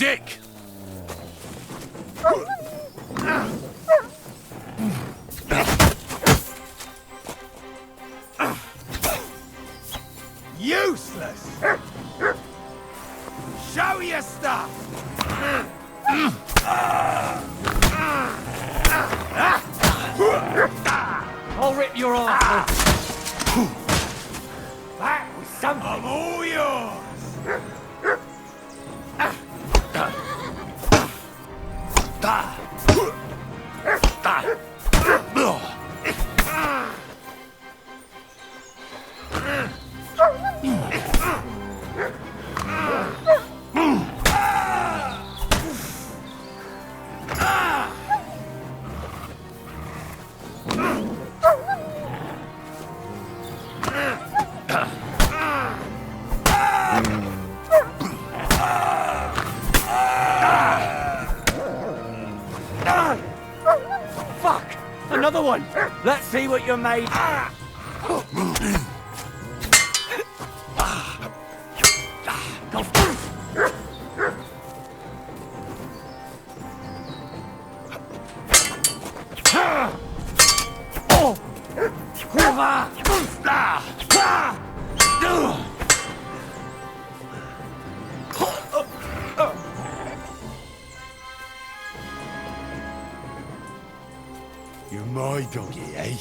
stick! Useless! Show your stuff! I'll rip your arse. That was something. I'm all yours! Fuck! Another one! Let's see what you're made. You're my doggy, eh?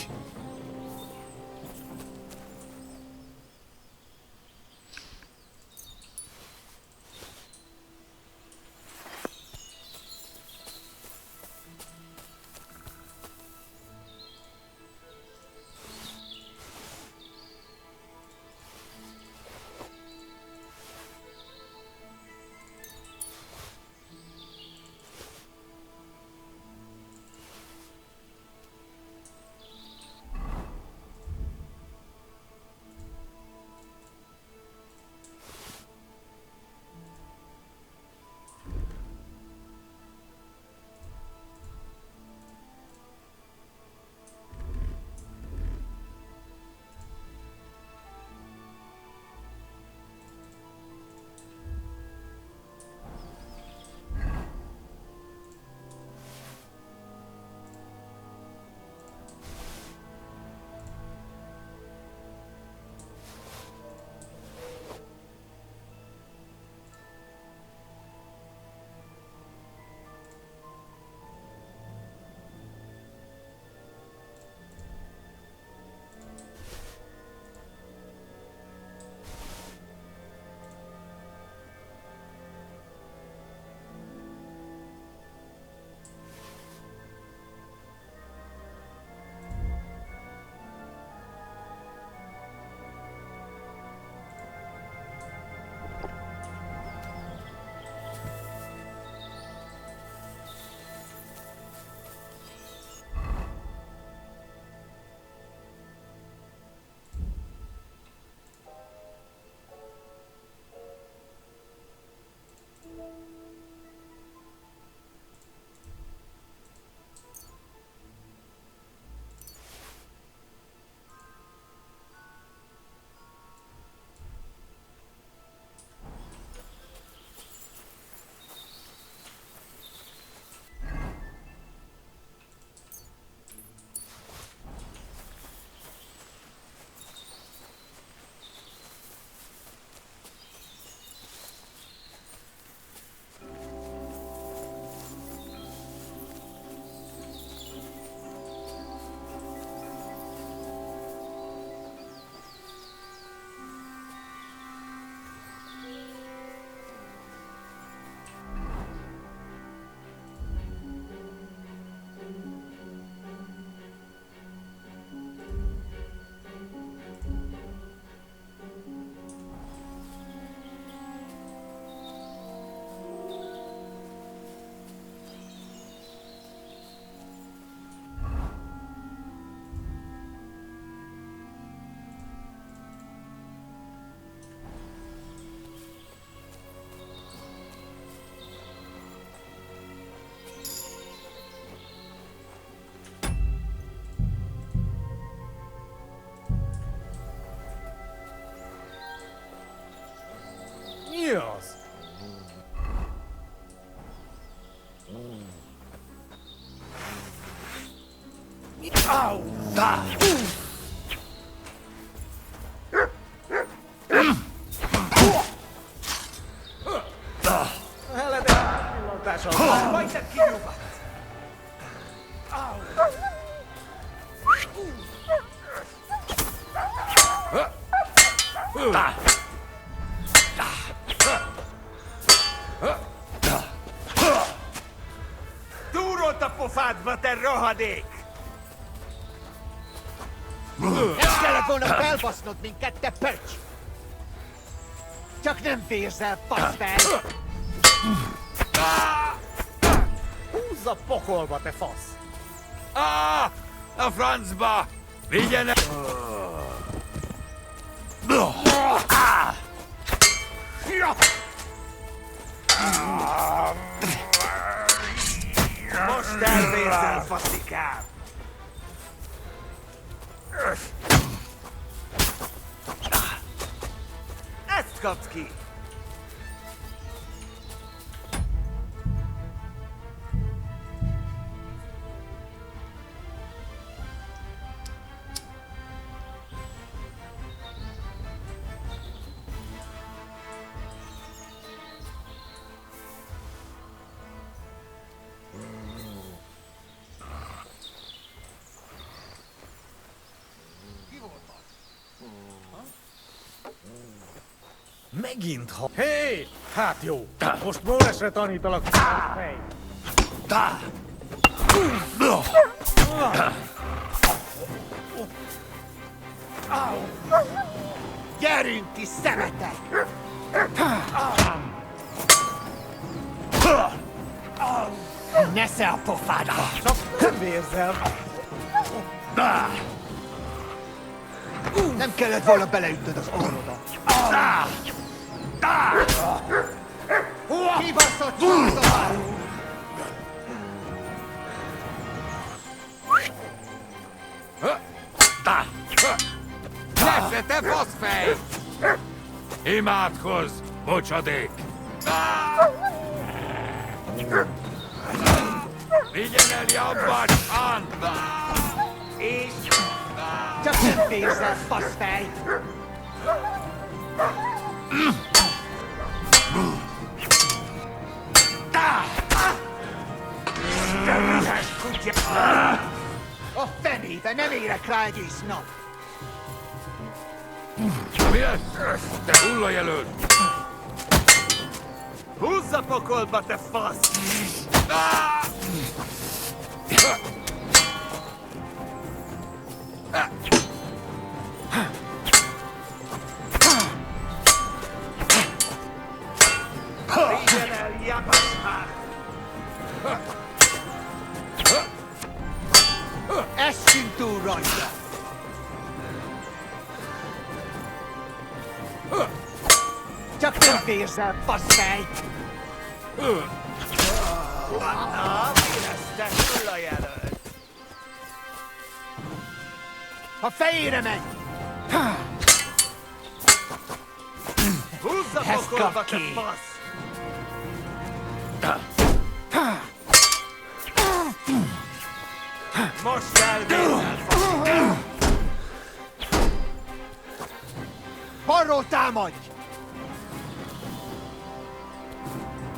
Au! Da! Heledek pillantással. Majd te kinyugat. Da! Túrolt a pofádba, te rohadék! Nem kellett volna felbasznod minket, te pöcs! Csak nem férsz el, faszfej! Húzz a pokolba, te fasz! Ah! A francba! Vigyenek! Most elvészel, faszikám! Ezt kapsz ki! Megint ha... Hé! Hát jó! Most mólesre tanítalak, fej! Da! Gyerünk ki, szemetek! Nesze a pofádba! Csak nem vérzel! Nem kellett volna beleütnöd az orrodat! Kibaszott csúszol! Da! Nesze, te faszfej! Imádkozz, bocsadék! Vigyen el jobban, Ann! És... Csak nem férsz el, faszfej! A fenébe nem érek rá egész nap! Mi ez? Te hullajelölt! Húzz a pokolba, te fasz! Vigyen el, jabaszmár! Essünk túl rajta! Csak nem férsz el, faszfej! Na, mi lesz, te hullajelölt? A fejére menj! Húzz a Ezt pokolba, kap te ki. fasz! Most elvészel, faszikám! Balról támadj!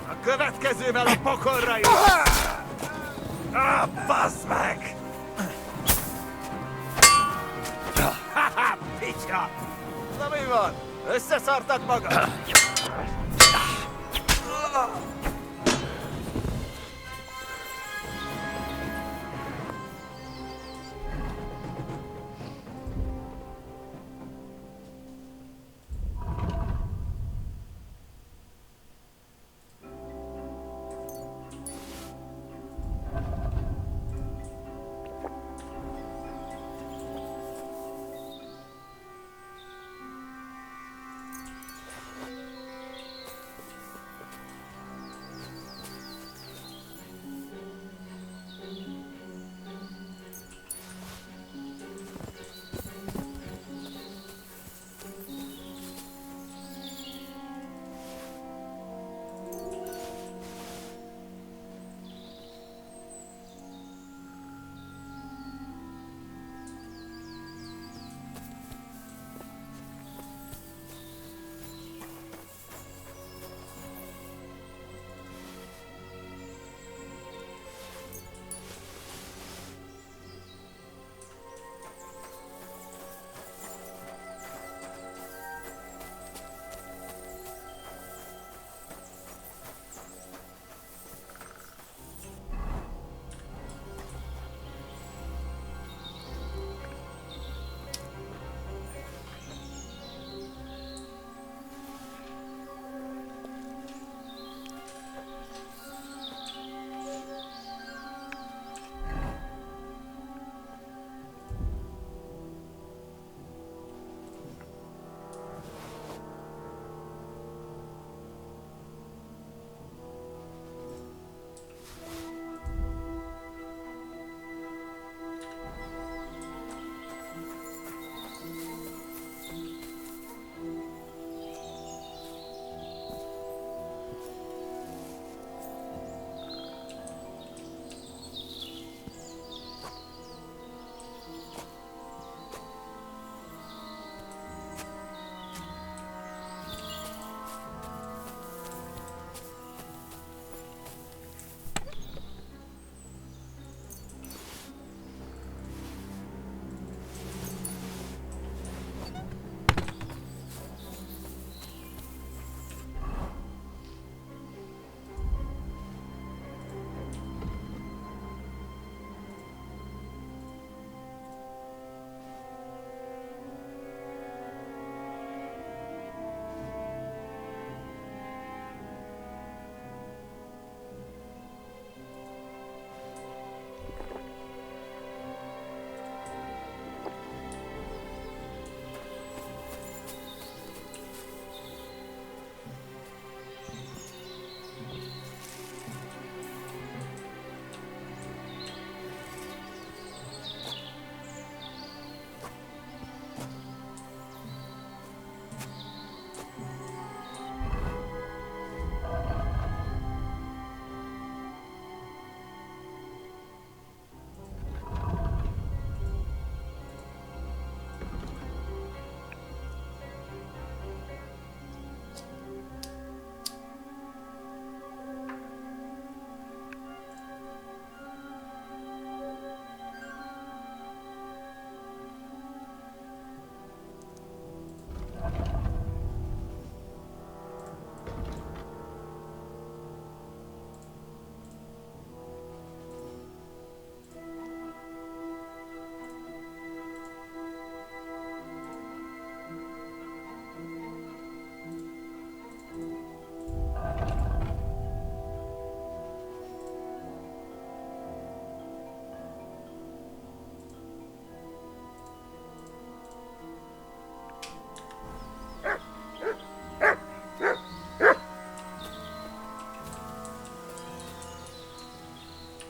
A következővel a pokolra is! Bassz meg! Haha, picsa! Na mi van? Összeszartad magad?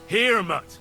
Here, mutt.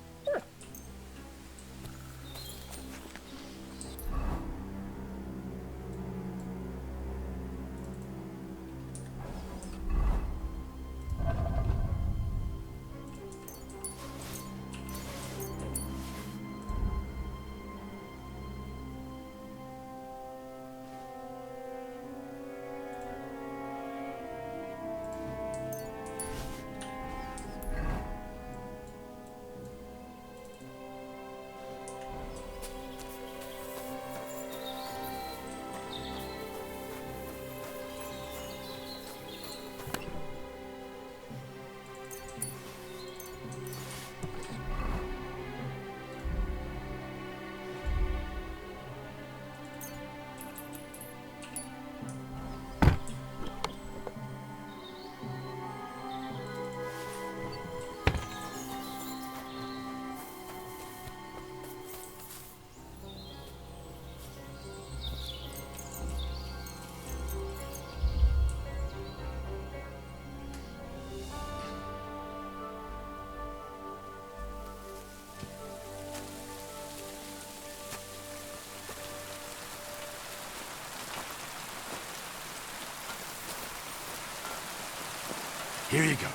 Here you go.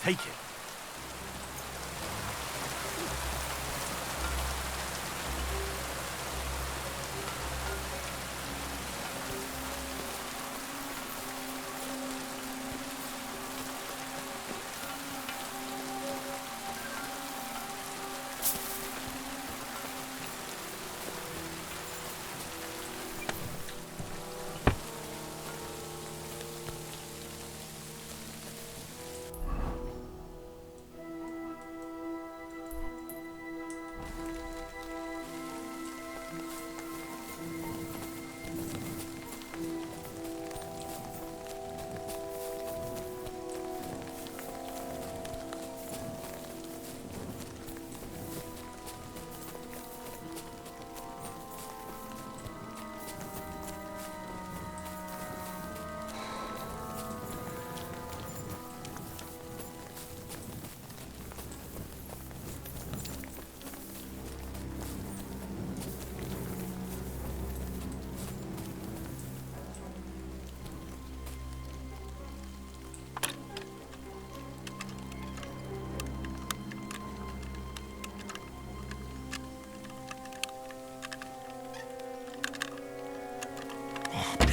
Take it.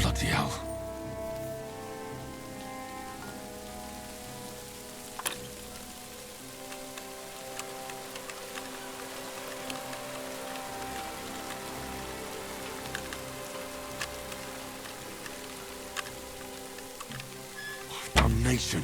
Bloody hell. Damnation.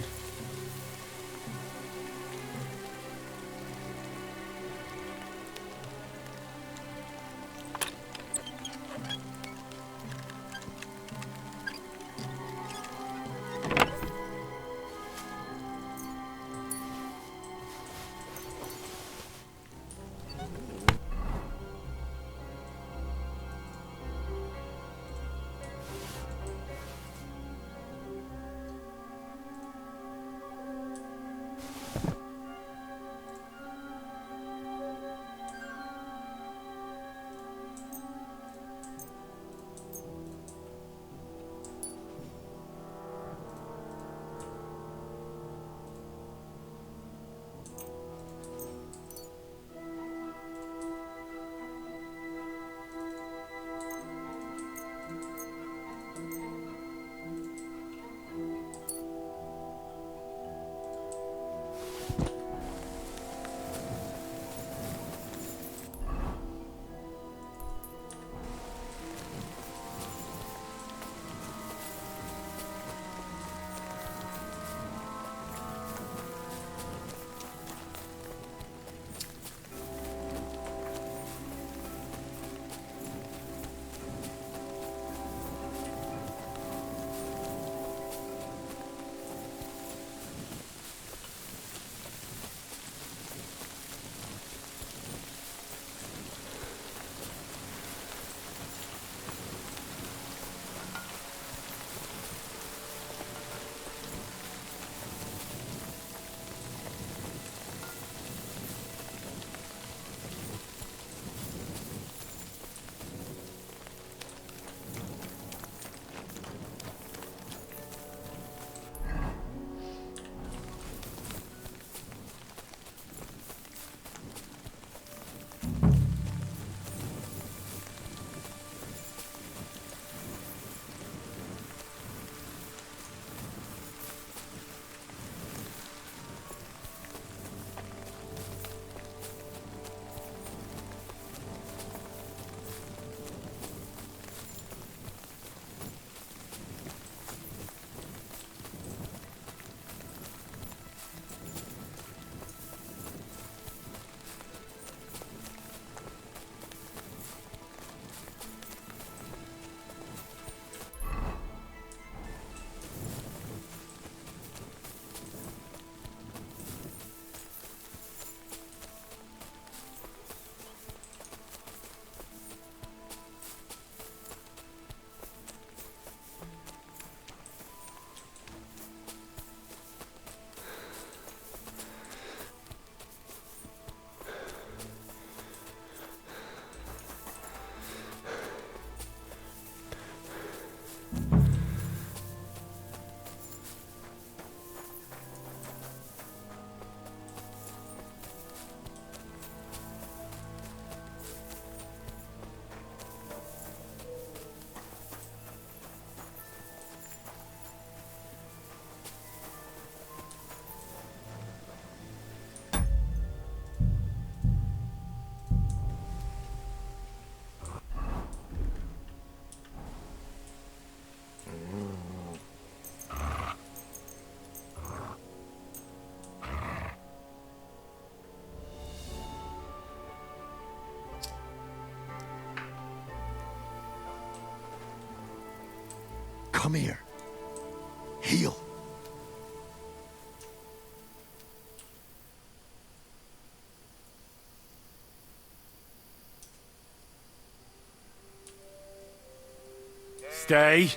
Come here. Heal. Stay.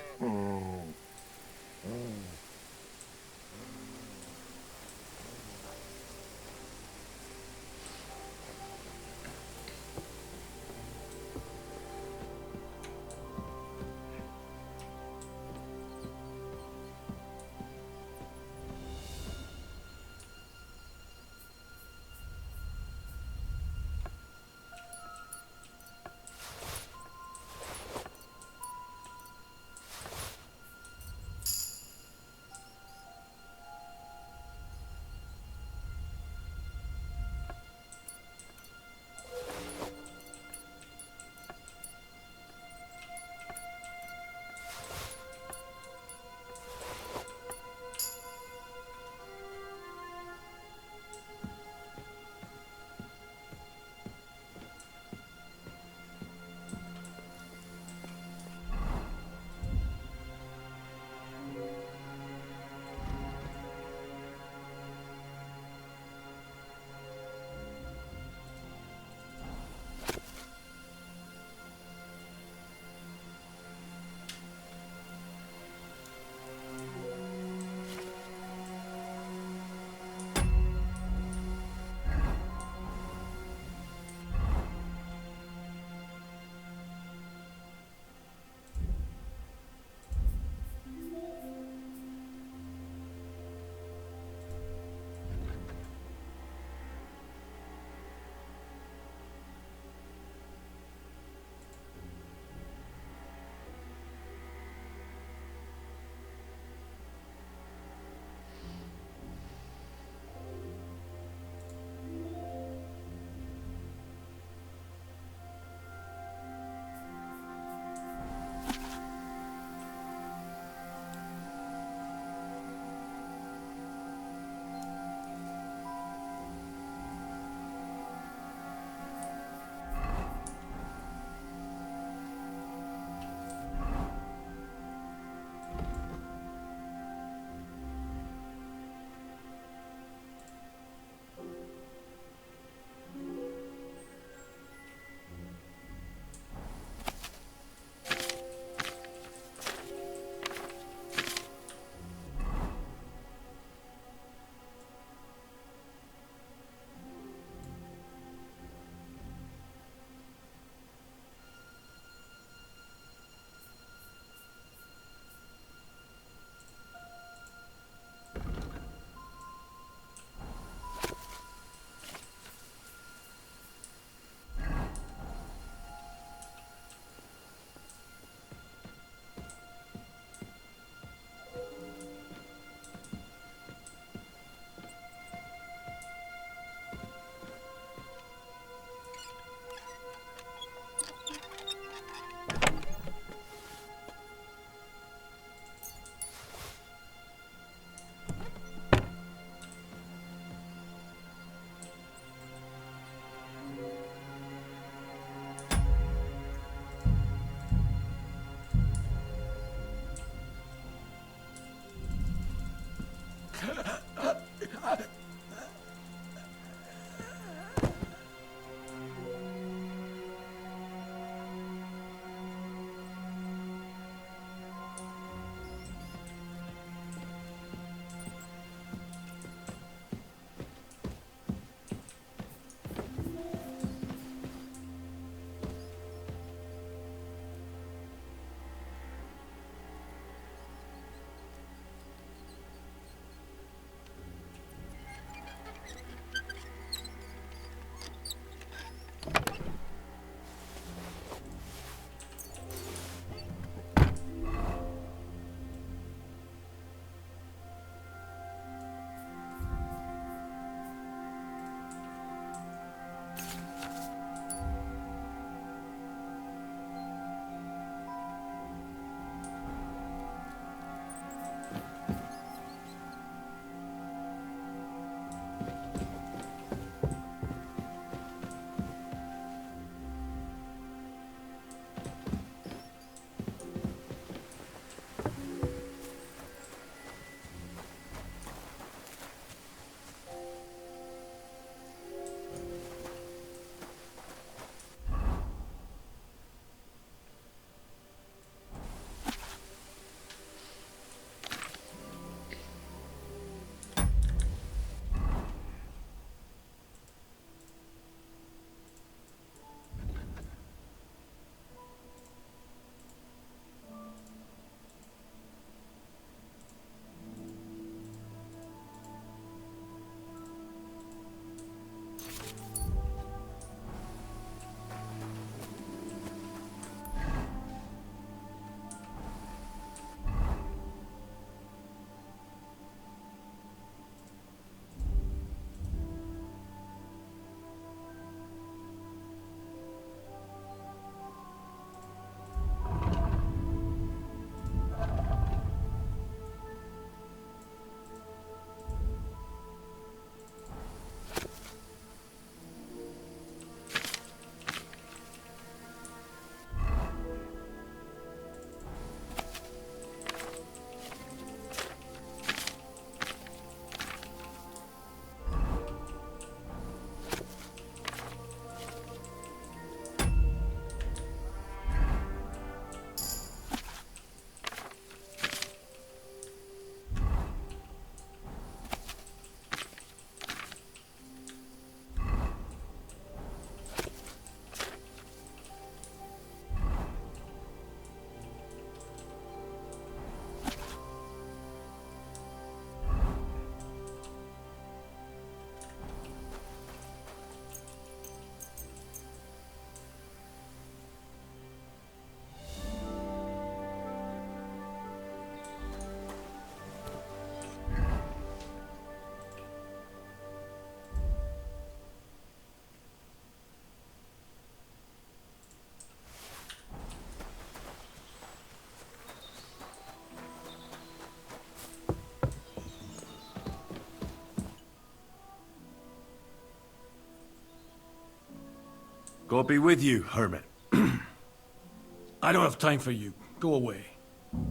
God be with you, hermit. I don't have time for you. Go away.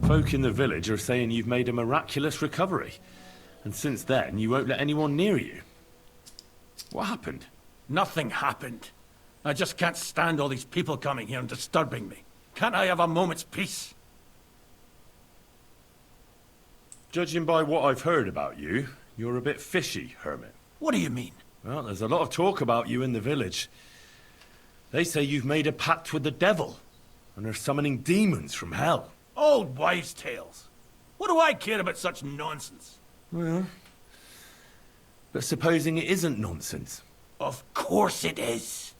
Folk in the village are saying you've made a miraculous recovery. And since then, you won't let anyone near you. What happened? Nothing happened. I just can't stand all these people coming here and disturbing me. Can't I have a moment's peace? Judging by what I've heard about you, you're a bit fishy, hermit. What do you mean? Well, there's a lot of talk about you in the village. They say you've made a pact with the devil, and are summoning demons from hell. Old wives' tales. What do I care about such nonsense? Well, but supposing it isn't nonsense? Of course it is.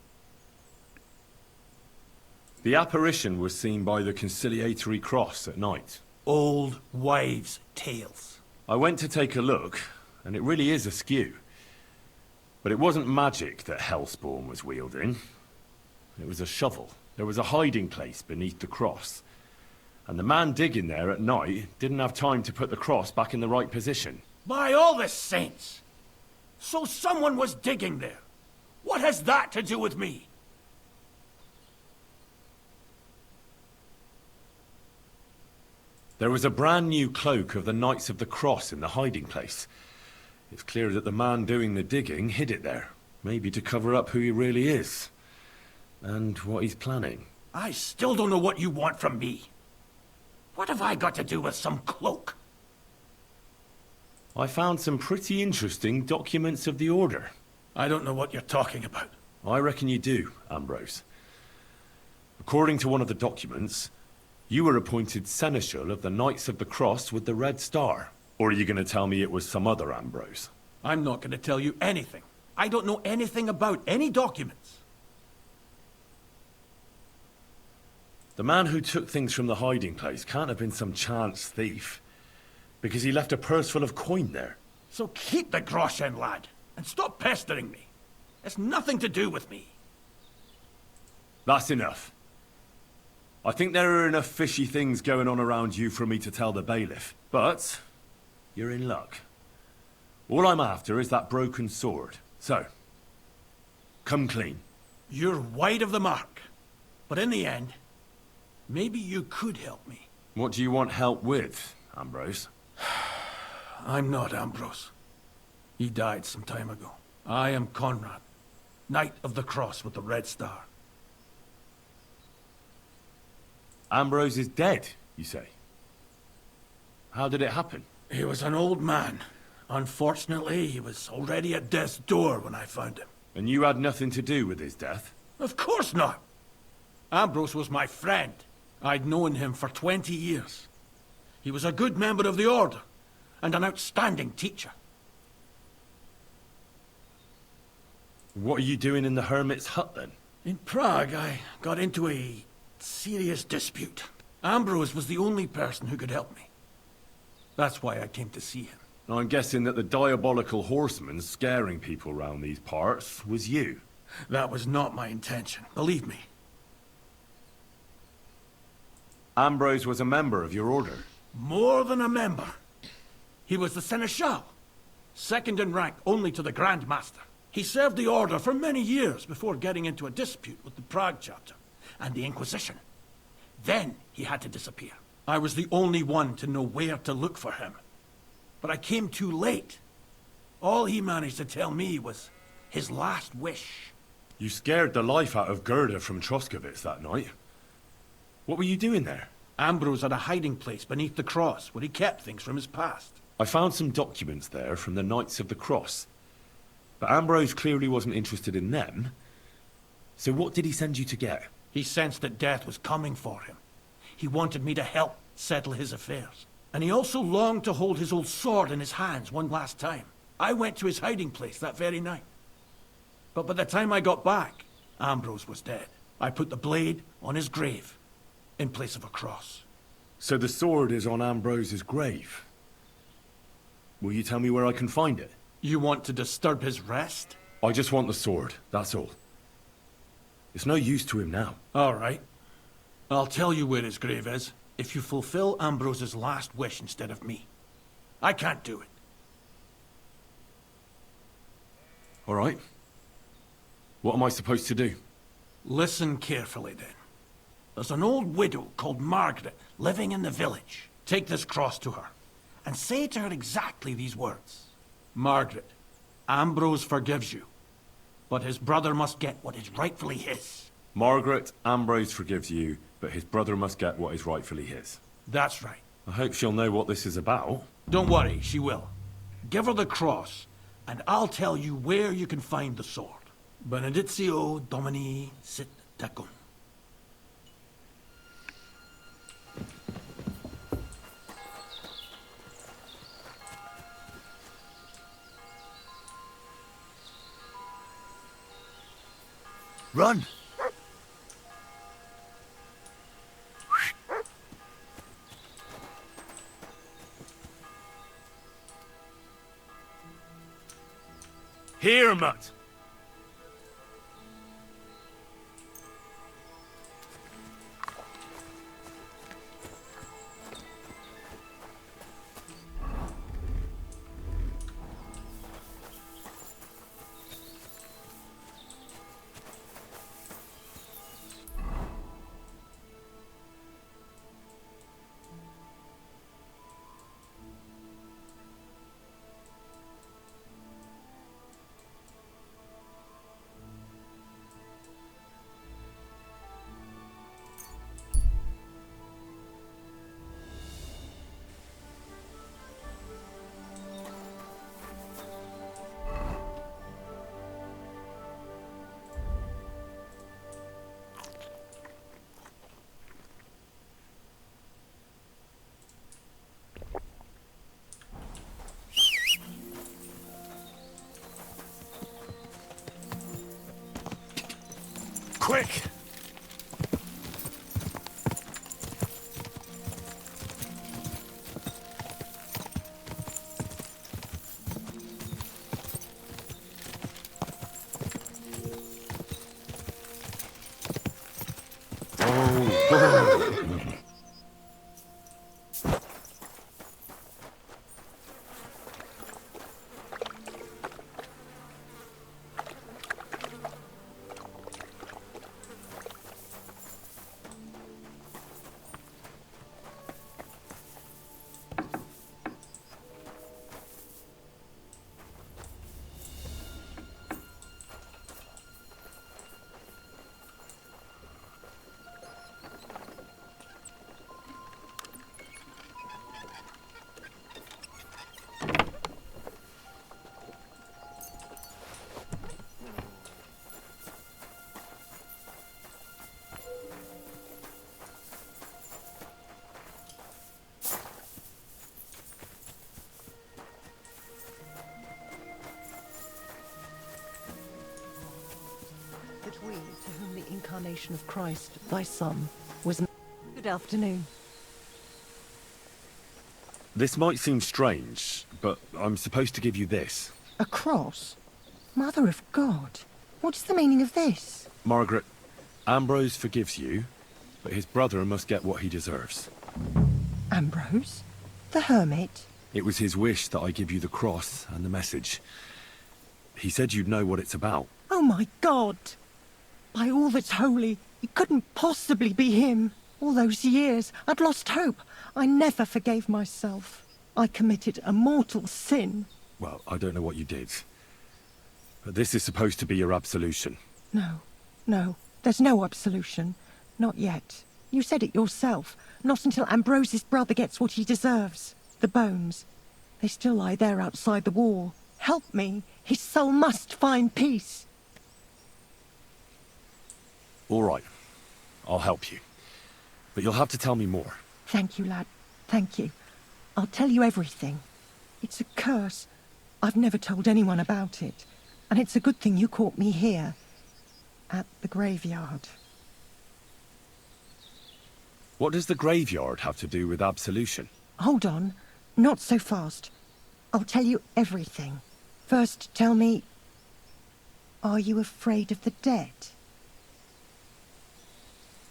The apparition was seen by the conciliatory cross at night. Old wives' tales. I went to take a look, and it really is askew. But it wasn't magic that Hellspawn was wielding. It was a shovel. There was a hiding place beneath the cross. And the man digging there at night didn't have time to put the cross back in the right position. By all the saints! So someone was digging there. What has that to do with me? There was a brand new cloak of the Knights of the Cross in the hiding place. It's clear that the man doing the digging hid it there. Maybe to cover up who he really is. And what he's planning. I still don't know what you want from me. What have I got to do with some cloak? I found some pretty interesting documents of the Order. I don't know what you're talking about. I reckon you do, Ambrose. According to one of the documents, you were appointed Seneschal of the Knights of the Cross with the Red Star. Or are you going to tell me it was some other Ambrose? I'm not going to tell you anything. I don't know anything about any documents. The man who took things from the hiding place can't have been some chance thief. Because he left a purse full of coin there. So keep the groschen, lad, and stop pestering me. It's nothing to do with me. That's enough. I think there are enough fishy things going on around you for me to tell the bailiff. But you're in luck. All I'm after is that broken sword. So, come clean. You're wide of the mark. But in the end, maybe you could help me. What do you want help with, Ambrose? I'm not Ambrose. He died some time ago. I am Conrad, Knight of the Cross with the Red Star. Ambrose is dead, you say? How did it happen? He was an old man. Unfortunately, he was already at death's door when I found him. And you had nothing to do with his death? Of course not. Ambrose was my friend. I'd known him for 20 years. He was a good member of the Order, and an outstanding teacher. What are you doing in the hermit's hut, then? In Prague, I got into a serious dispute. Ambrose was the only person who could help me. That's why I came to see him. I'm guessing that the diabolical horseman scaring people round these parts was you. That was not my intention, believe me. Ambrose was a member of your order. More than a member. He was the Seneschal, second in rank only to the Grand Master. He served the Order for many years before getting into a dispute with the Prague chapter and the Inquisition. Then he had to disappear. I was the only one to know where to look for him. But I came too late. All he managed to tell me was his last wish. You scared the life out of Gerda from Troskovitz that night. What were you doing there? Ambrose had a hiding place beneath the cross where he kept things from his past. I found some documents there from the Knights of the Cross. But Ambrose clearly wasn't interested in them. So what did he send you to get? He sensed that death was coming for him. He wanted me to help settle his affairs. And he also longed to hold his old sword in his hands one last time. I went to his hiding place that very night. But by the time I got back, Ambrose was dead. I put the blade on his grave, in place of a cross. So the sword is on Ambrose's grave. Will you tell me where I can find it? You want to disturb his rest? I just want the sword, that's all. It's no use to him now. All right. I'll tell you where his grave is, if you fulfill Ambrose's last wish instead of me. I can't do it. All right. What am I supposed to do? Listen carefully, then. There's an old widow called Margaret living in the village. Take this cross to her, and say to her exactly these words. Margaret, Ambrose forgives you, but his brother must get what is rightfully his. Margaret, Ambrose forgives you, but his brother must get what is rightfully his. That's right. I hope she'll know what this is about. Don't worry, she will. Give her the cross, and I'll tell you where you can find the sword. Benedictio Domini sit tecum. Run! Here, Mutt! Quick! That we, to whom the incarnation of Christ, thy Son, was... Good afternoon. This might seem strange, but I'm supposed to give you this. A cross? Mother of God, what's the meaning of this? Margaret, Ambrose forgives you, but his brother must get what he deserves. Ambrose? The hermit? It was his wish that I give you the cross and the message. He said you'd know what it's about. Oh my God! By all that's holy, it couldn't possibly be him. All those years, I'd lost hope. I never forgave myself. I committed a mortal sin. Well, I don't know what you did. But this is supposed to be your absolution. No, there's no absolution. Not yet. You said it yourself. Not until Ambrose's brother gets what he deserves. The bones. They still lie there outside the wall. Help me. His soul must find peace. All right. I'll help you. But you'll have to tell me more. Thank you, lad. Thank you. I'll tell you everything. It's a curse. I've never told anyone about it. And it's a good thing you caught me here. At the graveyard. What does the graveyard have to do with absolution? Hold on. Not so fast. I'll tell you everything. First, tell me... Are you afraid of the dead?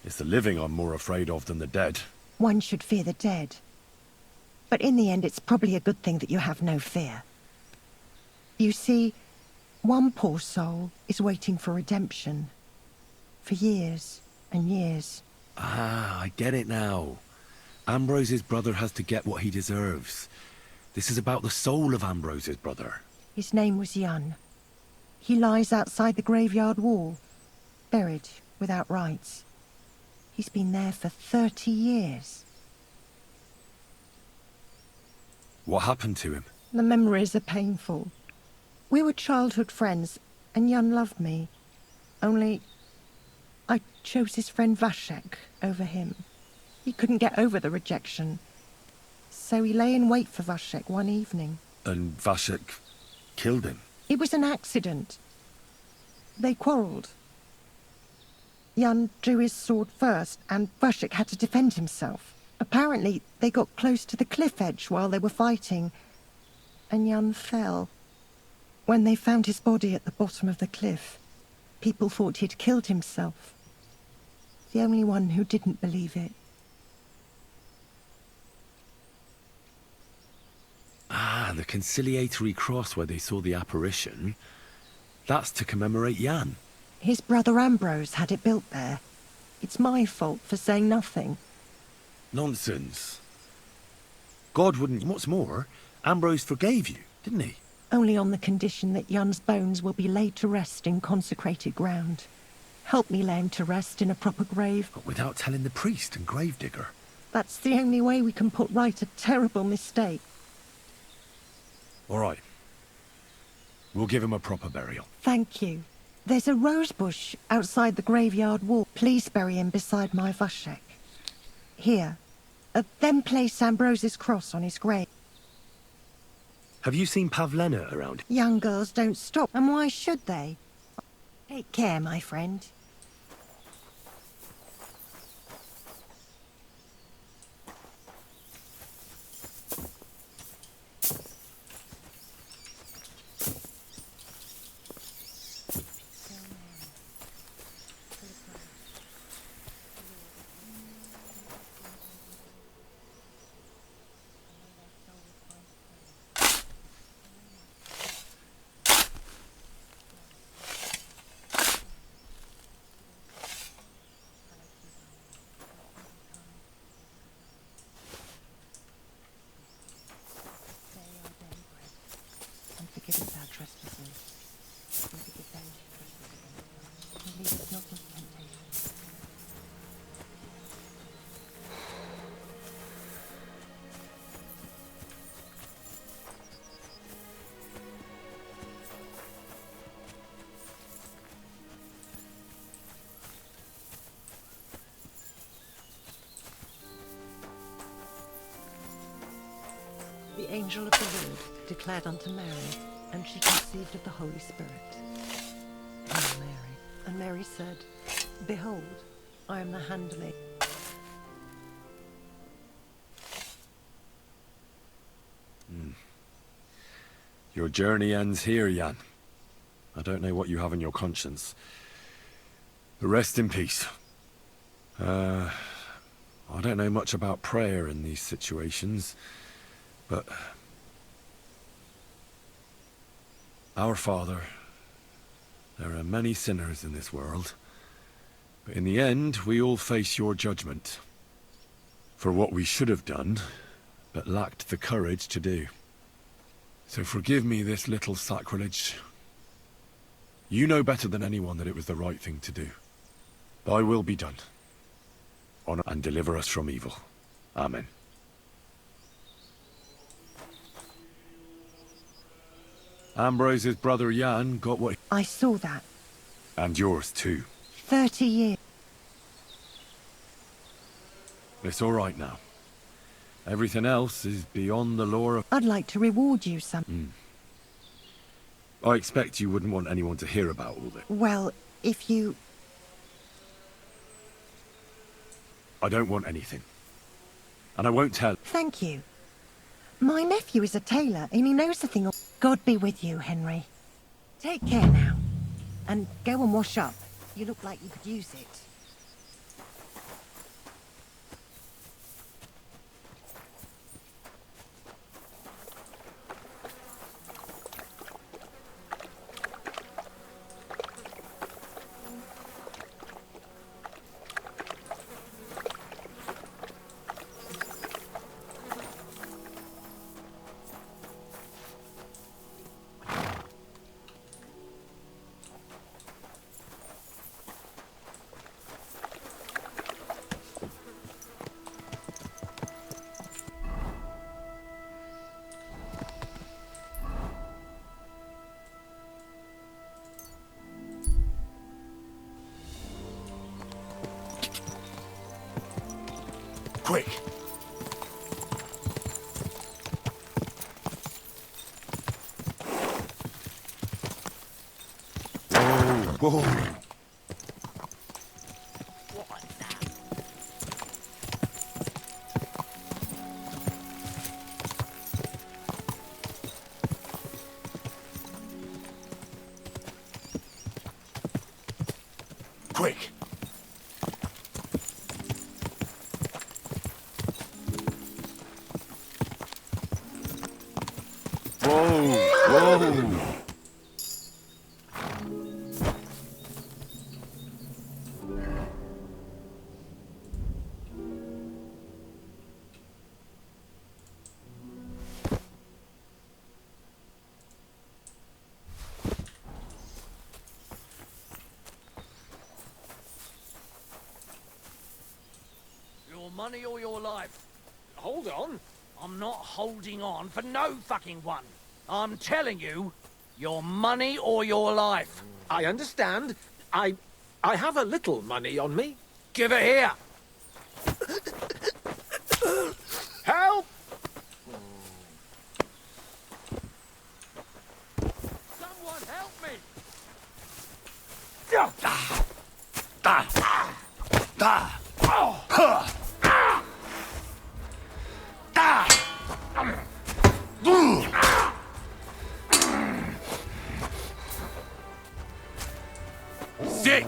It's the living I'm more afraid of than the dead. One should fear the dead. But in the end, it's probably a good thing that you have no fear. You see, one poor soul is waiting for redemption. for years and years. Ah, I get it now. Ambrose's brother has to get what he deserves. This is about the soul of Ambrose's brother. His name was Jan. He lies outside the graveyard wall, buried without rites. He's been there for 30 years. What happened to him? The memories are painful. We were childhood friends, and Jan loved me. Only, I chose his friend Vashek over him. He couldn't get over the rejection. So he lay in wait for Vashek one evening. And Vashek killed him? It was an accident. They quarrelled. Jan drew his sword first, and Vashek had to defend himself. Apparently, they got close to the cliff edge while they were fighting, and Jan fell. When they found his body at the bottom of the cliff, people thought he'd killed himself. The only one who didn't believe it. Ah, the conciliatory cross where they saw the apparition. That's to commemorate Jan. His brother Ambrose had it built there. It's my fault for saying nothing. Nonsense. God wouldn't... What's more, Ambrose forgave you, didn't he? Only on the condition that Jan's bones will be laid to rest in consecrated ground. Help me lay him to rest in a proper grave. But without telling the priest and gravedigger. That's the only way we can put right a terrible mistake. All right. We'll give him a proper burial. Thank you. There's a rose bush outside the graveyard wall. Please bury him beside my Vashek. Here. Then place Ambrose's cross on his grave. Have you seen Pavlena around? Young girls don't stop, and why should they? Take care, my friend. Forgive us our trespasses. And forgive those who trespass against us. And lead us not into temptation. The angel of the Lord declared unto Mary, and she conceived of the Holy Spirit. Hail Mary. And Mary said, Behold, I am the handmaid. Your journey ends here, Jan. I don't know what you have on your conscience. But rest in peace. I don't know much about prayer in these situations, but... Our Father, there are many sinners in this world, but in the end, we all face your judgment for what we should have done, but lacked the courage to do. So forgive me this little sacrilege. You know better than anyone that it was the right thing to do. Thy will be done. Honor and deliver us from evil. Amen. Ambrose's brother Jan got what... I saw that. And yours too. 30 years. It's all right now. Everything else is beyond the law of... I'd like to reward you some. I expect you wouldn't want anyone to hear about all this. Well, if you... I don't want anything. And I won't tell. Thank you. My nephew is a tailor, and he knows a thing or... God be with you, Henry. Take care now. And go and wash up. You look like you could use it. Quick! Whoa! Quick! Whoa! Whoa! Your money or your life? Hold on. I'm not holding on for no fucking one. I'm telling you, your money or your life. I understand. I have a little money on me. Give it here. Help! Someone help me. Sick!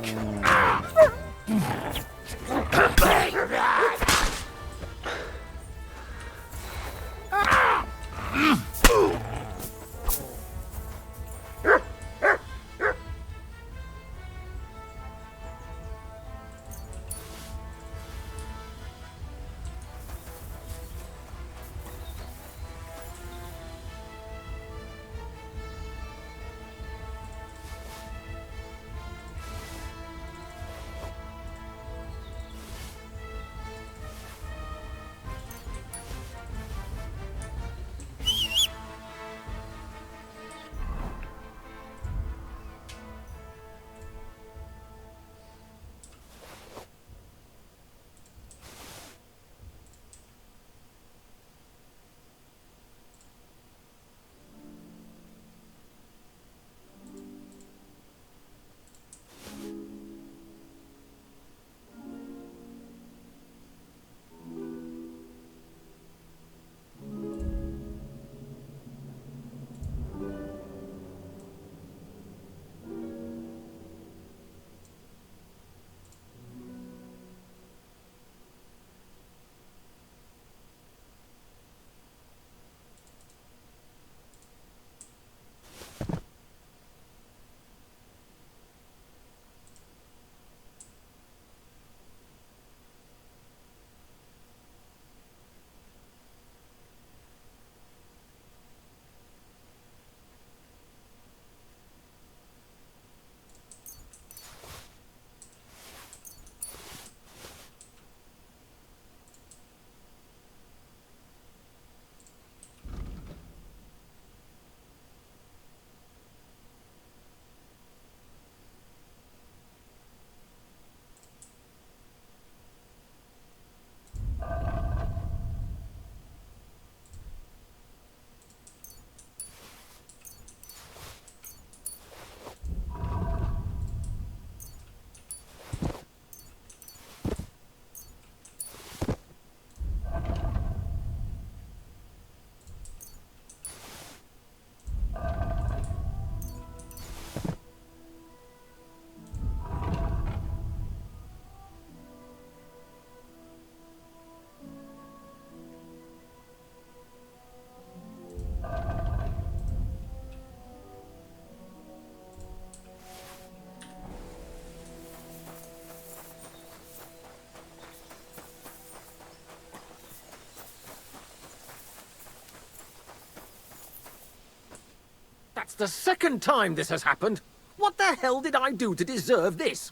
That's the second time this has happened. What the hell did I do to deserve this?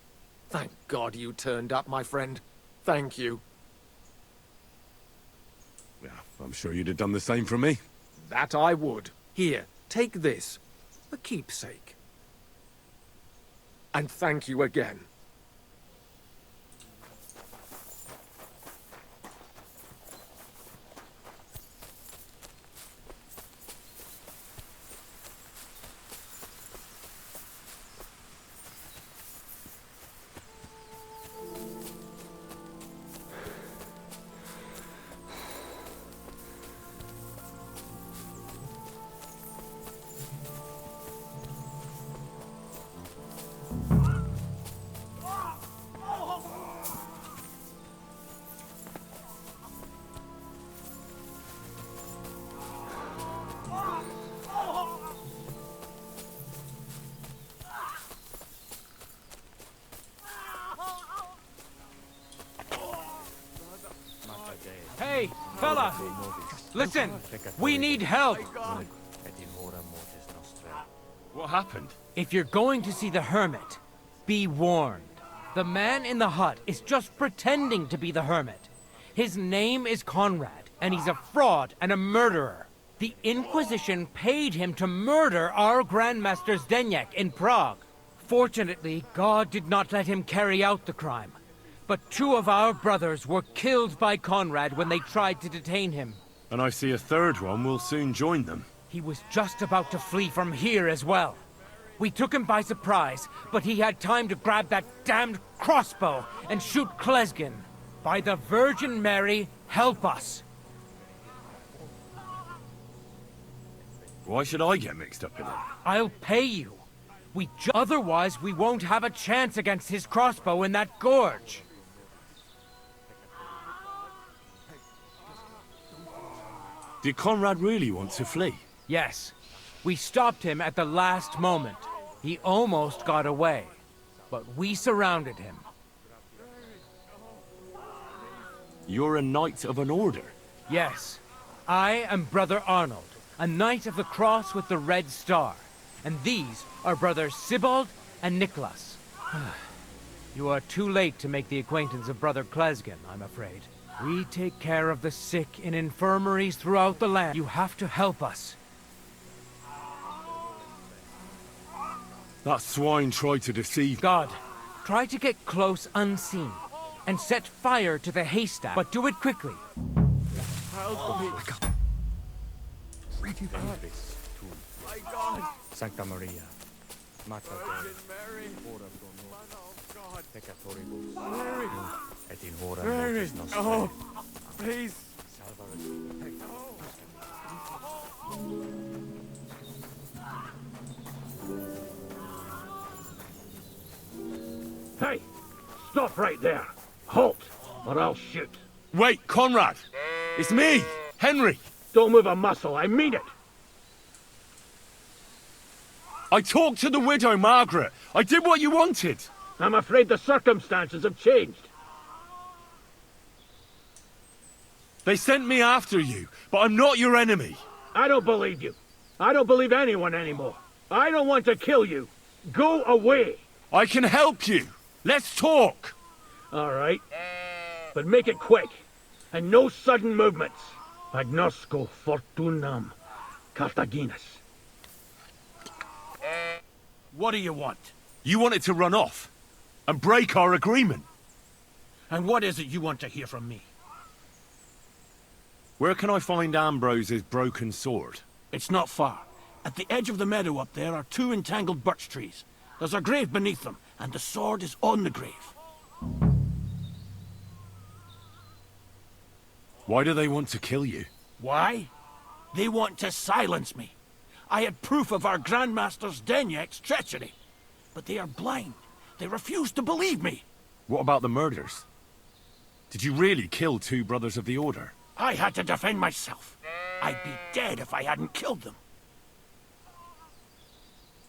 Thank God you turned up, my friend. Thank you. Yeah, I'm sure you'd have done the same for me. That I would. Here, take this. A keepsake. And thank you again. Fella, listen, we need help. What happened? If you're going to see the hermit, be warned. The man in the hut is just pretending to be the hermit. His name is Conrad, and he's a fraud and a murderer. The Inquisition paid him to murder our Grandmaster Zdeněk in Prague. Fortunately, God did not let him carry out the crime. But 2 of our brothers were killed by Conrad when they tried to detain him. And I see a third one will soon join them. He was just about to flee from here as well. We took him by surprise, but he had time to grab that damned crossbow and shoot Klesgin. By the Virgin Mary, help us. Why should I get mixed up in it? I'll pay you. Otherwise, we won't have a chance against his crossbow in that gorge. Did Conrad really want to flee? Yes. We stopped him at the last moment. He almost got away, but we surrounded him. You're a knight of an order? Yes. I am Brother Arnold, a knight of the cross with the red star. And these are Brothers Sibald and Nicholas. You are too late to make the acquaintance of Brother Klesgin, I'm afraid. We take care of the sick in infirmaries throughout the land. You have to help us. That swine tried to deceive... God, try to get close unseen and set fire to the haystack, but do it quickly. Sancta Maria, Mater Dei, ora pro nobis peccatoribus, et in hora mortis nostrae. Oh, please. Hey! Stop right there! Halt, or I'll shoot. Wait, Conrad! It's me, Henry! Don't move a muscle, I mean it! I talked to the widow, Margaret. I did what you wanted. I'm afraid the circumstances have changed. They sent me after you, but I'm not your enemy. I don't believe you. I don't believe anyone anymore. I don't want to kill you. Go away. I can help you. Let's talk. All right. But make it quick. And no sudden movements. Agnosco fortunam Carthaginus. What do you want? You wanted to run off and break our agreement. And what is it you want to hear from me? Where can I find Ambrose's broken sword? It's not far. At the edge of the meadow up there are 2 entangled birch trees. There's a grave beneath them, and the sword is on the grave. Why do they want to kill you? Why? They want to silence me. I had proof of our Grandmaster Zdeněk's treachery. But they are blind. They refuse to believe me. What about the murders? Did you really kill 2 brothers of the Order? I had to defend myself. I'd be dead if I hadn't killed them.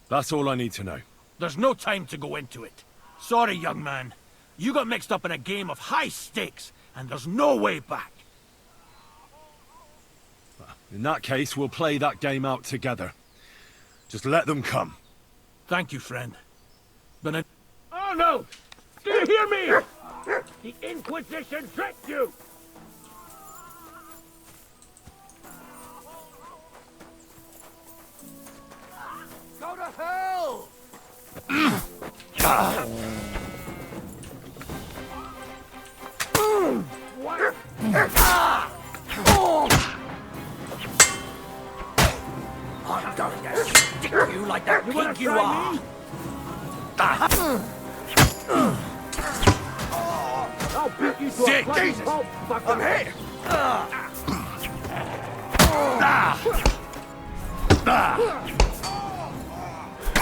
That's all I need to know. There's no time to go into it. Sorry, young man. You got mixed up in a game of high stakes, and there's no way back. In that case, we'll play that game out together. Just let them come. Thank you, friend. Oh no! Do you hear me? The Inquisition tricked you! Go to hell! What? I'm going to stick you like the pig you are! I'll beat you to Sick. a bloody Jesus. pulp, fucker. I'm here!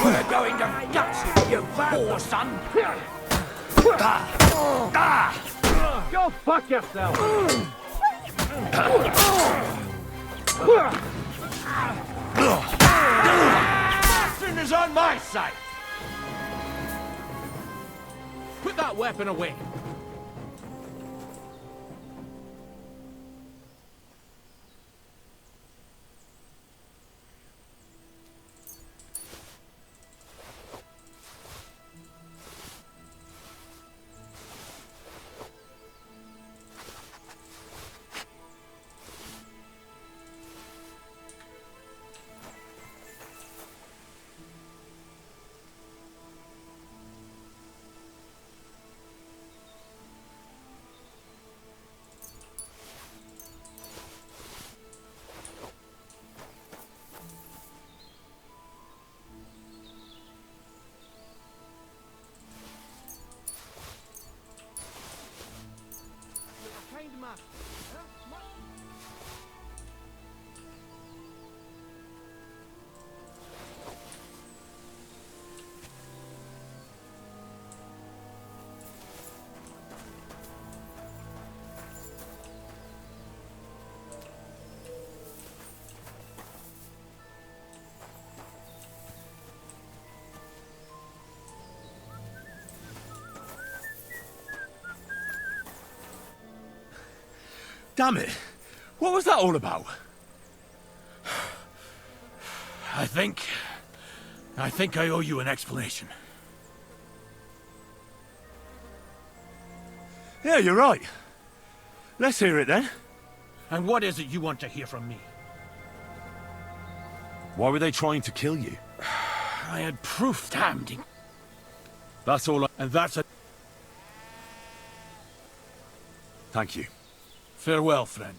We're going to guts you, you poor son! Go fuck yourself! Bastard is on my side! Put that weapon away. Damn it! What was that all about? I think I owe you an explanation. Yeah, you're right. Let's hear it then. And what is it you want to hear from me? Why were they trying to kill you? I had proof, damned it. That's all And that's a... Thank you. Farewell, friend.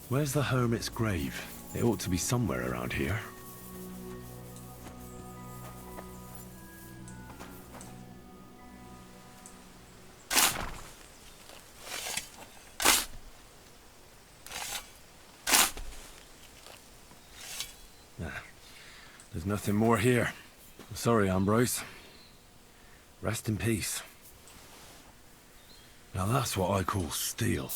Where's the hermit's grave? It ought to be somewhere around here. There's nothing more here. Sorry, Ambrose. Rest in peace. Now that's what I call steel.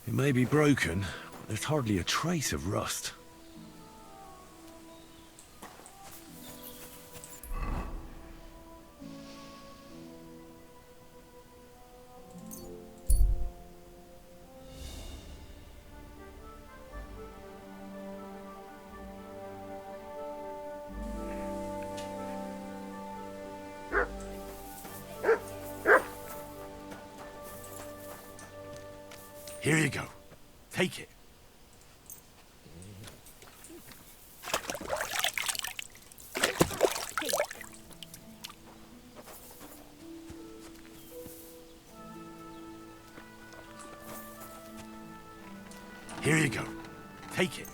It may be broken, but there's hardly a trace of rust. Here you go. Take it. Here you go. Take it.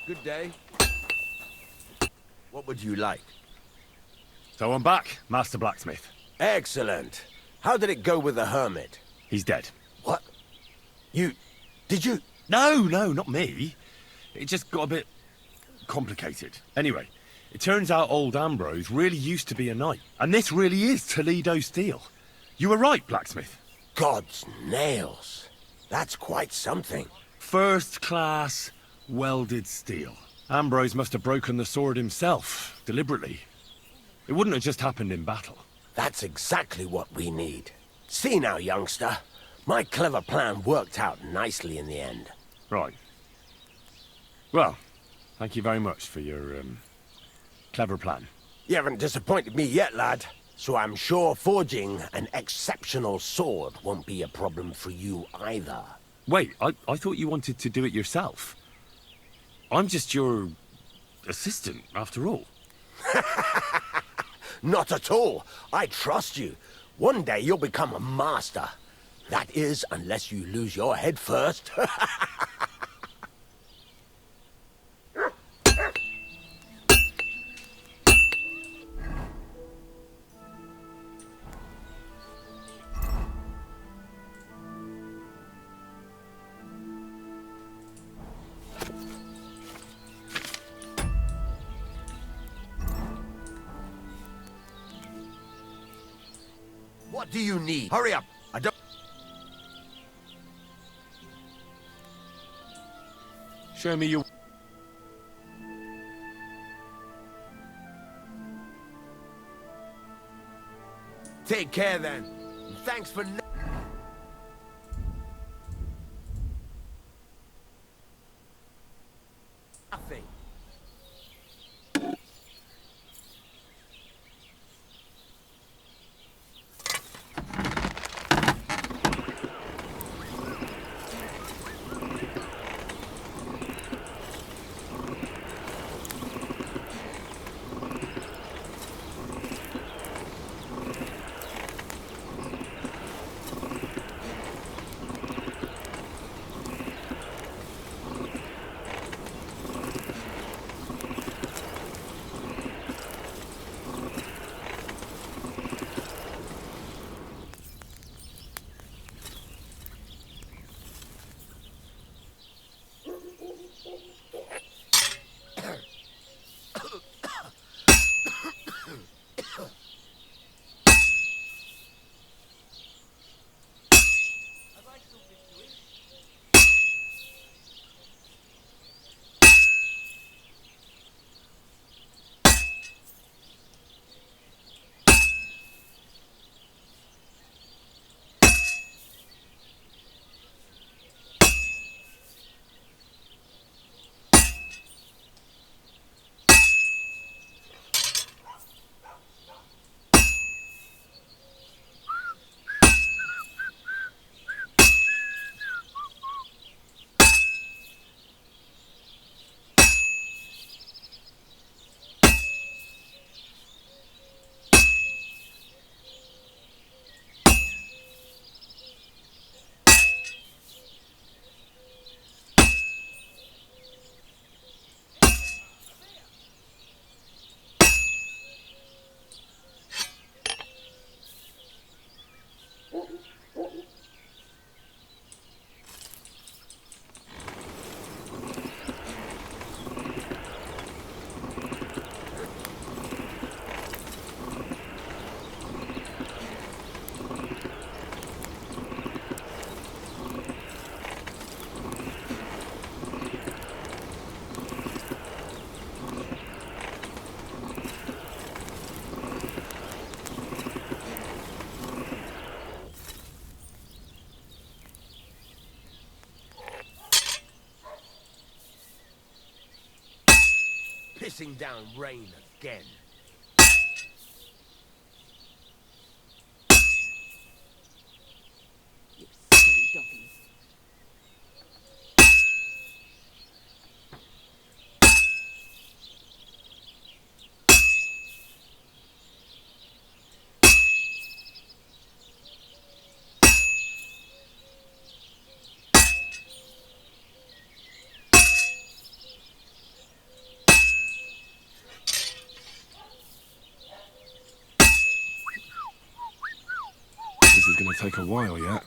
Good day. What would you like? So I'm back, Master Blacksmith. Excellent. How did it go with the hermit? He's dead. What? Did you? No, not me. It just got a bit complicated. Anyway, it turns out old Ambrose really used to be a knight. And this really is Toledo steel. You were right, Blacksmith. God's nails. That's quite something. First class welded steel. Ambrose must have broken the sword himself, deliberately. It wouldn't have just happened in battle. That's exactly what we need. See now, youngster. My clever plan worked out nicely in the end. Right. Well, thank you very much for your, clever plan. You haven't disappointed me yet, lad. So I'm sure forging an exceptional sword won't be a problem for you either. Wait, I thought you wanted to do it yourself. I'm just your assistant, after all. Not at all. I trust you. One day you'll become a master. That is, unless you lose your head first. What do you need? Hurry up. I don't... Show me your... Take care then. Thanks for... nothing. Pissing down rain again. You silly doggies. take a while yet.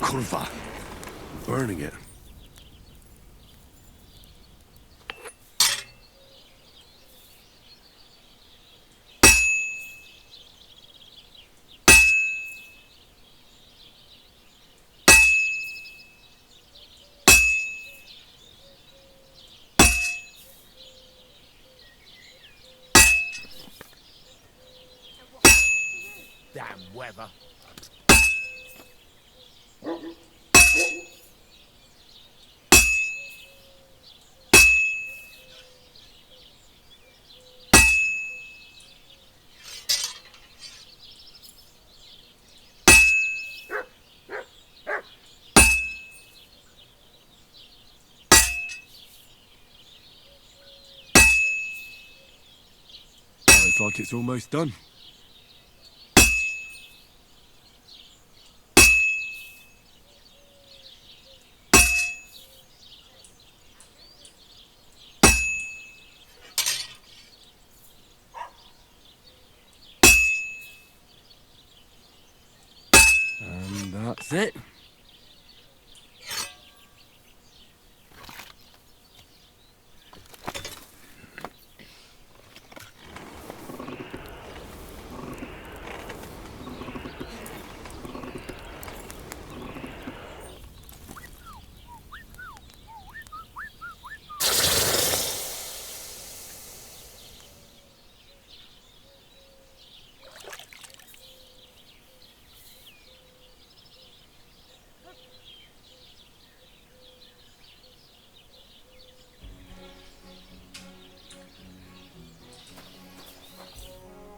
Kurva. Burning it. Damn weather. It's like it's almost done. And that's it.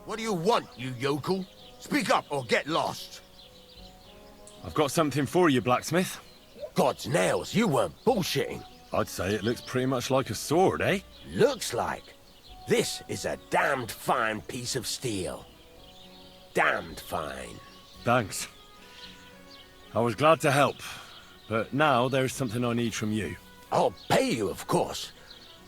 What do you want, you yokel? Speak up or get lost. I've got something for you, blacksmith. God's nails, you weren't bullshitting. I'd say it looks pretty much like a sword, eh? Looks like. This is a damned fine piece of steel. Damned fine. Thanks. I was glad to help, but now there's something I need from you. I'll pay you, of course.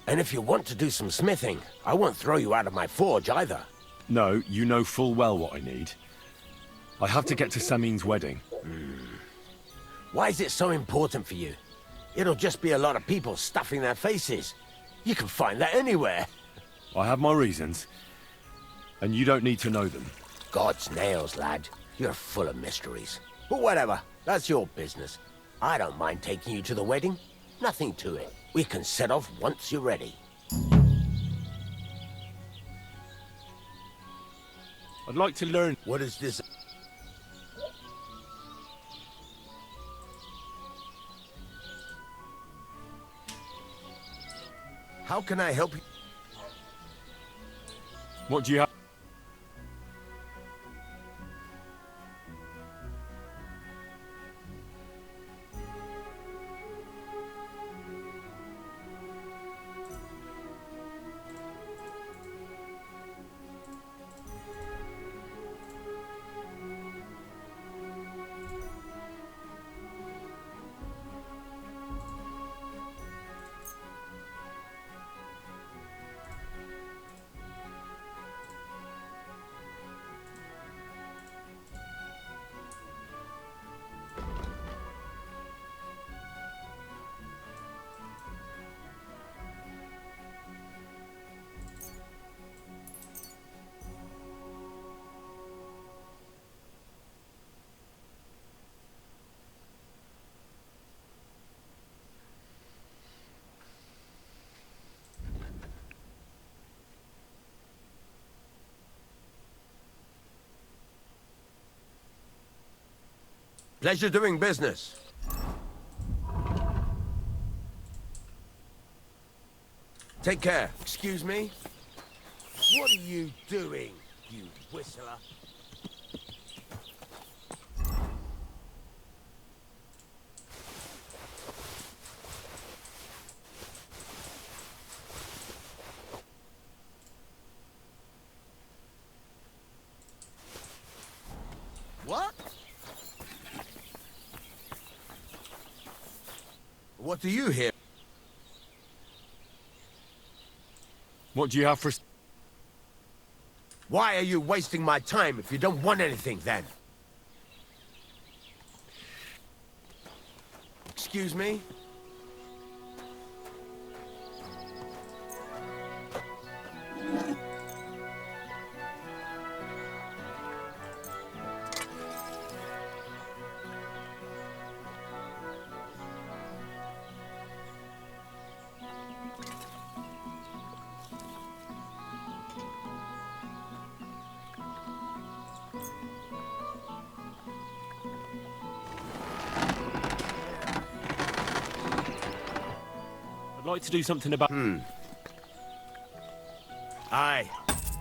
And if you want to do some smithing, I won't throw you out of my forge either. No, you know full well what I need. I have to get to Samin's wedding. Why is it so important for you? It'll just be a lot of people stuffing their faces. You can find that anywhere. I have my reasons, and you don't need to know them. God's nails, lad. You're full of mysteries. But whatever, that's your business. I don't mind taking you to the wedding. Nothing to it. We can set off once you're ready. I'd like to learn... What is this? How can I help you? What do you have? Pleasure doing business. Take care. Excuse me? What are you doing, you whistler? What? What do you hear? What do you have for... Why are you wasting my time if you don't want anything, then? Excuse me? I'd like to do something about... Aye.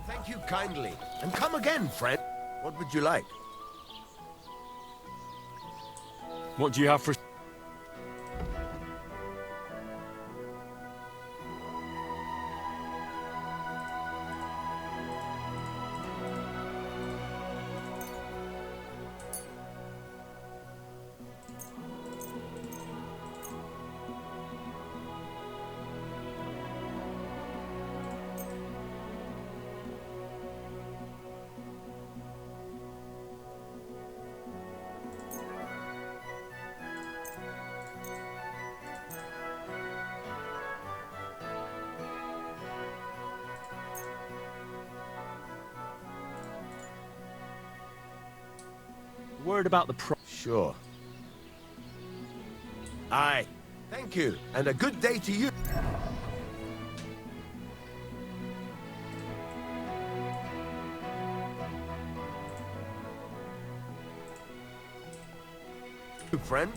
Thank you kindly. And come again, friend. What would you like? What do you have for... Word about the pro... Sure. Aye. Thank you, and a good day to you. Friend?